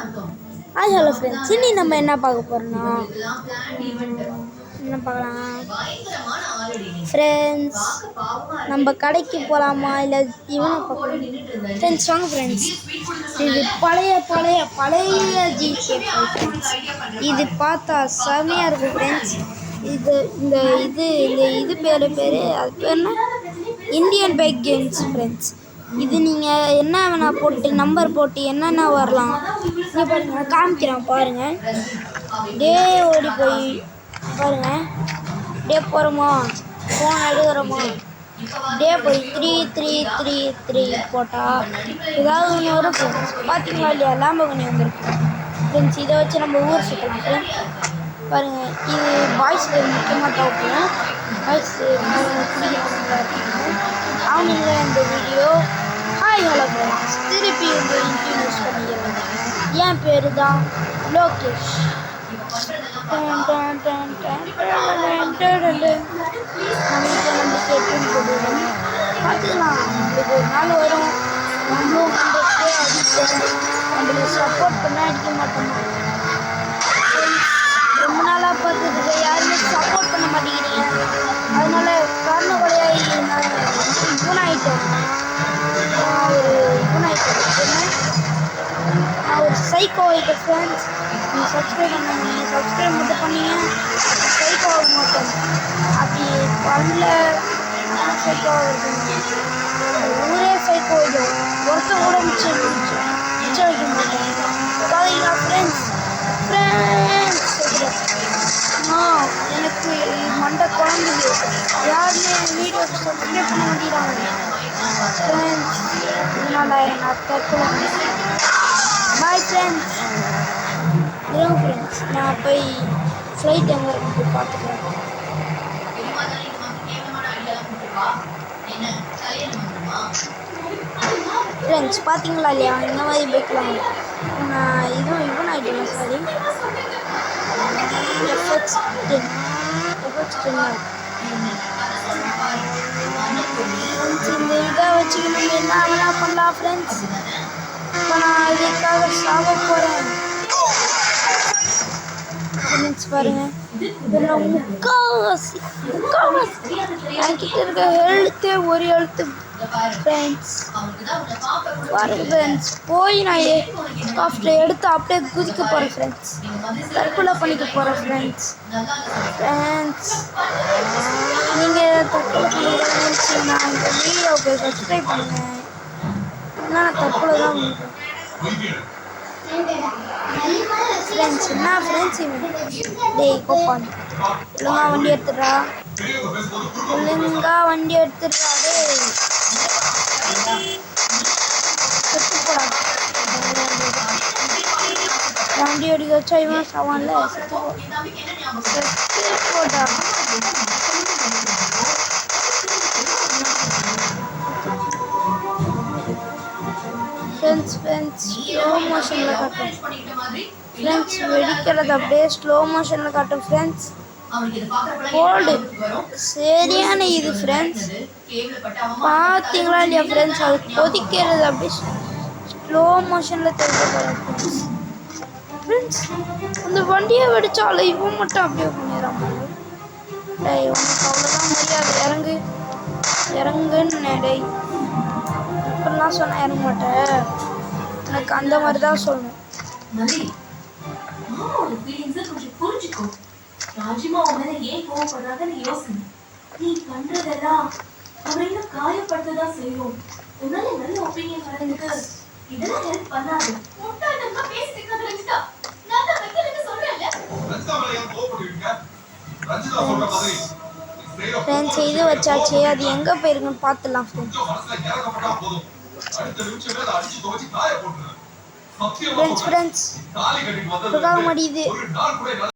Hi hello friends, இனி நம்ம என்ன பார்க்க போகிறோம்னா என்ன பார்க்கலாம் ஃப்ரெண்ட்ஸ், நம்ம கடைக்கு போகலாமா இல்லை இவனை பார்க்கலாம் ஃப்ரெண்ட்ஸ். வாங்க ஃப்ரெண்ட்ஸ், இது பழைய பழைய பழைய ஜிகே ஃப்ரெண்ட்ஸ். இது பார்த்தா செமையாக இருக்கும் ஃப்ரெண்ட்ஸ். இது இந்த இது இந்த இது பேர் அது பேர் என்ன, இந்தியன் பைக் கேம்ஸ் ஃப்ரெண்ட்ஸ். இது நீங்கள் என்ன வேணால் போட்டு நம்பர் போட்டு என்னென்ன வரலாம் இங்கே பாருங்கள், காமிக்கிறேன் பாருங்கள். டே ஓடி போய் பாருங்கள், டே போகிறோமா, ஃபோன் எடுக்கிறோமா, டே போய் 3333 போட்டால் ஏதாவது ஒன்று வரும் ஃப்ரெண்ட்ஸ். பார்த்தீங்களா இல்லையா, லாம்பகனி வந்துருக்கு ஃப்ரெண்ட்ஸ். இதை வச்சு நம்ம ஊர் சுற்றலாம் ஃப்ரெண்ட்ஸ். பாருங்கள், இது பாய்ஸ்க்கு முக்கியமாக தேவைப்படும். பாய்ஸ் அவங்கள இந்த வீடியோ ஹாய் ஹலோ ஃப்ரெண்ட்ஸ் திருப்பி வந்து இன்ட்ரடியூஸ் பண்ணிக்கிறேன். என் பேர் தான் லோகேஷ். பார்த்துக்கலாம், நம்மளுக்கு ஒரு நாள் வரும், நம்மளும் நம்மளுக்கு அடிப்போம். நம்மளுக்கு சப்போர்ட் பண்ண அடிக்க மாட்டோம். ரொம்ப நாளாக பார்த்துட்டு யாருமே சப்போர்ட் பண்ண மாட்டேங்கிறீங்க. அதனால காரண கொலையாகி நான் இவனாயிட்டேன். நான் ஒரு சைக்கோ ஆகிட்டேன் ஃப்ரெண்ட்ஸ். நீங்கள் சப்ஸ்கிரைப் பண்ணாங்க, நீங்கள் சப்ஸ்கிரைப் மட்டும் பண்ணீங்க சைக்கோ ஆக மாட்டேன். அப்படி பண்ணல சைக்கோ ஆகுது, ஊரே சைக்கோ ஆகிடும். ஒருத்தன் கூட மிச்சம் வைக்க மாட்டேன். பார்த்தீங்களா ஃப்ரெண்ட்ஸ் எனக்கு மண்டை குழம்புது. யாருமே வீடியோக்கு சப்ஸ்கிரைப் பண்ண மாட்டேங்கிறாங்க ஃப்ரெண்ட்ஸ். இதனால் நான் தற்கொலை. Bye friends. இரவு ஃப்ரெண்ட்ஸ், நான் போய் ஃப்ளைட் எங்கே இருக்கு பார்த்துக்கிறேன். ஃப்ரெண்ட்ஸ் பார்த்தீங்களா இல்லையா, இந்த மாதிரி பைக்லாம் நான் இதுவும் இவன் ஆகிட்டேன். சாரி, FX10 இந்த இதை வச்சு நம்ம என்ன வேணா பண்ணலாம் ஃப்ரெண்ட்ஸ். இப்போ நான் இதுக்காக சாக போகிறேன் ஃப்ரெண்ட்ஸ். பாருங்கள், இதில் முக்கால்வாசி என்கிட்ட இருக்க ஹெல்த்தே ஒரு ஹெல்த்து ஃப்ரெண்ட்ஸ். பாருங்க ஃப்ரெண்ட்ஸ், போய் நான் காஃப்டை எடுத்து அப்படியே குதிக்க போகிறேன் ஃப்ரெண்ட்ஸ். தற்கொலை பண்ணிக்க போகிறேன் ஃப்ரெண்ட்ஸ். நீங்கள் தற்கொலை பண்ணிக்கிறீங்கன்னா இந்த வீடியோவுக்கு சப்ஸ்கிரைப் பண்ணுங்கள். நான் தற்கொலை தான் பண்ணுறேன் ஃப்ரெண்ட்ஸ். என்ன ஃப்ரெண்ட்ஸ் இவன், டேய் கோப்பான், ஒழுங்கா வண்டி எடுத்துடுறா, ஒழுங்கா வண்டி எடுத்துடுறா. டேய் செத்து போடா. வண்டி ஓடிக்க வச்சா இவன் சவான்ல செத்து போடா. ஃப்ரெண்ட்ஸ் ஸ்லோ மோஷனில் காட்டும் ஃப்ரெண்ட்ஸ். வெடிக்கிறது அப்படியே ஸ்லோ மோஷனில் காட்டும் ஃப்ரெண்ட்ஸ். கோல்டு சரியான இது ஃப்ரெண்ட்ஸ். பார்த்தீங்களா இல்லையா ஃப்ரெண்ட்ஸ், அது கொதிக்கிறது அப்படியே ஸ்லோ மோஷனில் தெரிஞ்சுக்கிறேன் ஃப்ரெண்ட்ஸ். அந்த வண்டியை வெடிச்சாலும் இவன் மட்டும் அப்படியே பண்ணிடுறான். டேய் உனக்கு அவ்வளோதான் மரியாதை, இறங்குன்னு டேய். இப்படிலாம் சொன்னால் இறங்க மாட்டேன், எனக்கு அந்த மாதிரி தான் சொல்லணும். ராஜிமா உடனே ஏன் கோவப்படுறாங்கன்னு யோசனை. நீ பண்றதெல்லாம் அவரை இன்னும் காயப்படுத்ததான் செய்யும். உன்னால நல்ல ஒப்பீனியன் வரதுக்கு இதெல்லாம் ஹெல்ப் பண்ணாது. முட்டாள்தனமா பேசிட்டு இருக்காத ரஞ்சிதா. நான் தான் வெக்கலன்னு சொல்றேன்ல. ரஞ்சிதா மேல ஏன் கோவப்படுறீங்க? ரஞ்சிதா சொல்ற மாதிரி ஃப்ரெண்ட்ஸ் இது வச்சாச்சு, அது எங்கே போயிருக்குன்னு பார்த்துலாம் ஃப்ரெண்ட்ஸ். ஃப்ரெண்ட்ஸ் ஃப்ரெண்ட்ஸ் முடியுது.